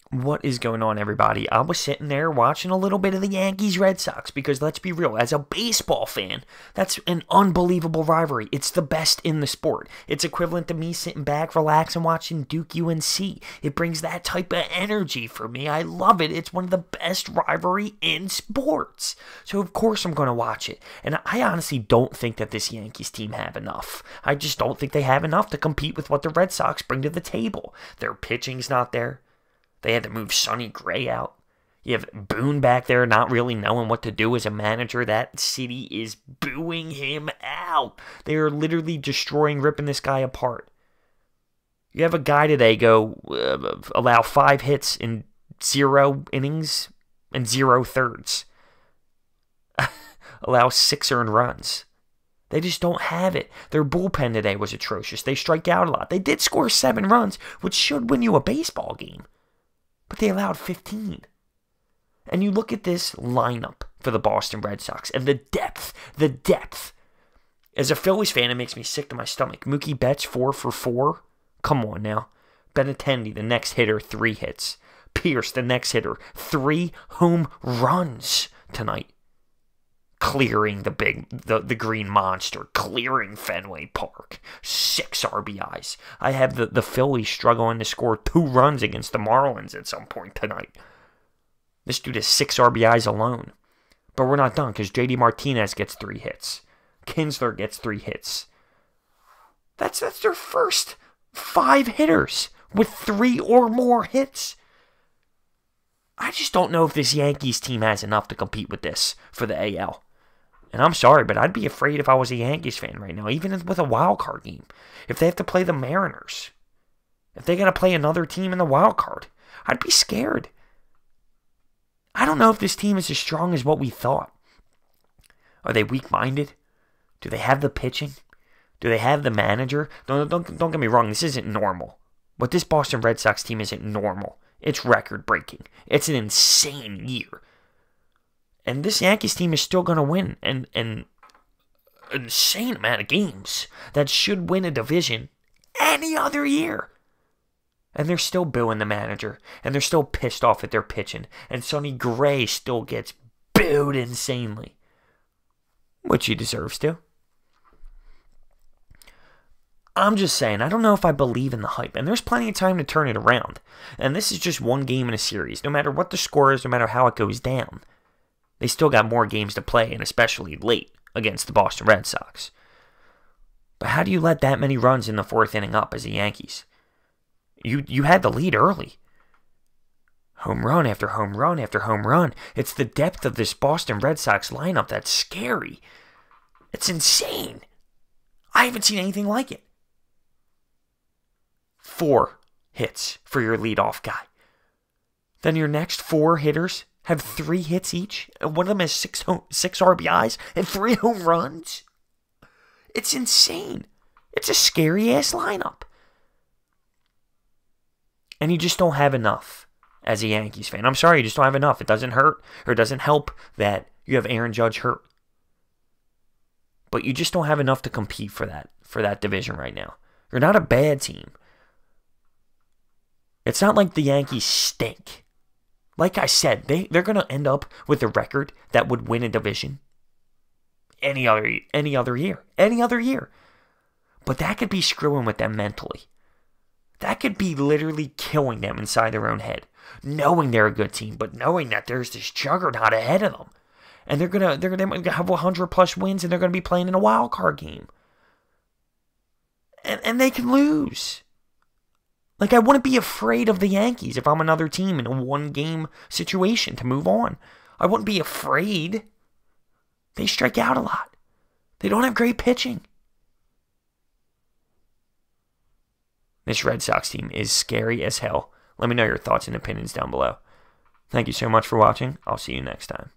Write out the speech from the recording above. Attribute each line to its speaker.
Speaker 1: What is going on, everybody? I was sitting there watching a little bit of the Yankees-Red Sox because, let's be real, as a baseball fan, that's an unbelievable rivalry. It's the best in the sport. It's equivalent to me sitting back, relaxing, watching Duke UNC. It brings that type of energy for me. I love it. It's one of the best rivalry in sports. So, of course, I'm going to watch it. And I honestly don't think that this Yankees team have enough. I just don't think they have enough to compete with what the Red Sox bring to the table. Their pitching's not there. They had to move Sonny Gray out. You have Boone back there not really knowing what to do as a manager. That city is booing him out. They are literally destroying, ripping this guy apart. You have a guy today allow 5 hits in 0 innings and 0 thirds. Allow 6 earned runs. They just don't have it. Their bullpen today was atrocious. They strike out a lot. They did score 7 runs, which should win you a baseball game. But they allowed 15. And you look at this lineup for the Boston Red Sox and the depth. As a Phillies fan, it makes me sick to my stomach. Mookie Betts, 4 for 4. Come on now. Benintendi, the next hitter, 3 hits. Pierce, the next hitter, 3 home runs tonight. Clearing the green monster, clearing Fenway Park, 6 RBIs. I have the Phillies struggling to score 2 runs against the Marlins at some point tonight. This dude has 6 RBIs alone. But we're not done because JD Martinez gets 3 hits. Kinsler gets 3 hits. That's their first 5 hitters with 3 or more hits. I just don't know if this Yankees team has enough to compete with this for the AL. And I'm sorry, but I'd be afraid if I was a Yankees fan right now, even with a wild card game. If they have to play the Mariners, if they got to play another team in the wild card, I'd be scared. I don't know if this team is as strong as what we thought. Are they weak-minded? Do they have the pitching? Do they have the manager? Don't get me wrong, this isn't normal. But this Boston Red Sox team isn't normal. It's record-breaking. It's an insane year. And this Yankees team is still going to win an insane amount of games that should win a division any other year. And they're still booing the manager. And they're still pissed off at their pitching. And Sonny Gray still gets booed insanely. Which he deserves to. I'm just saying, I don't know if I believe in the hype. And there's plenty of time to turn it around. And this is just one game in a series. No matter what the score is, no matter how it goes down. They still got more games to play, and especially late against the Boston Red Sox. But how do you let that many runs in the 4th inning up as the Yankees? You had the lead early. Home run after home run after home run. It's the depth of this Boston Red Sox lineup that's scary. It's insane. I haven't seen anything like it. 4 hits for your leadoff guy. Then your next 4 hitters have 3 hits each. And one of them has 6 RBIs and 3 home runs. It's insane. It's a scary-ass lineup. And you just don't have enough as a Yankees fan. I'm sorry, you just don't have enough. It doesn't hurt or it doesn't help that you have Aaron Judge hurt. But you just don't have enough to compete for that division right now. You're not a bad team. It's not like the Yankees stink. Like I said, they're going to end up with a record that would win a division any other year. But that could be screwing with them mentally. That could be literally killing them inside their own head. Knowing they're a good team, but knowing that there's this juggernaut ahead of them. And they're gonna have 100+ wins and they're going to be playing in a wild card game. And they can lose. Like, I wouldn't be afraid of the Yankees if I'm another team in a 1-game situation to move on. I wouldn't be afraid. They strike out a lot. They don't have great pitching. This Red Sox team is scary as hell. Let me know your thoughts and opinions down below. Thank you so much for watching. I'll see you next time.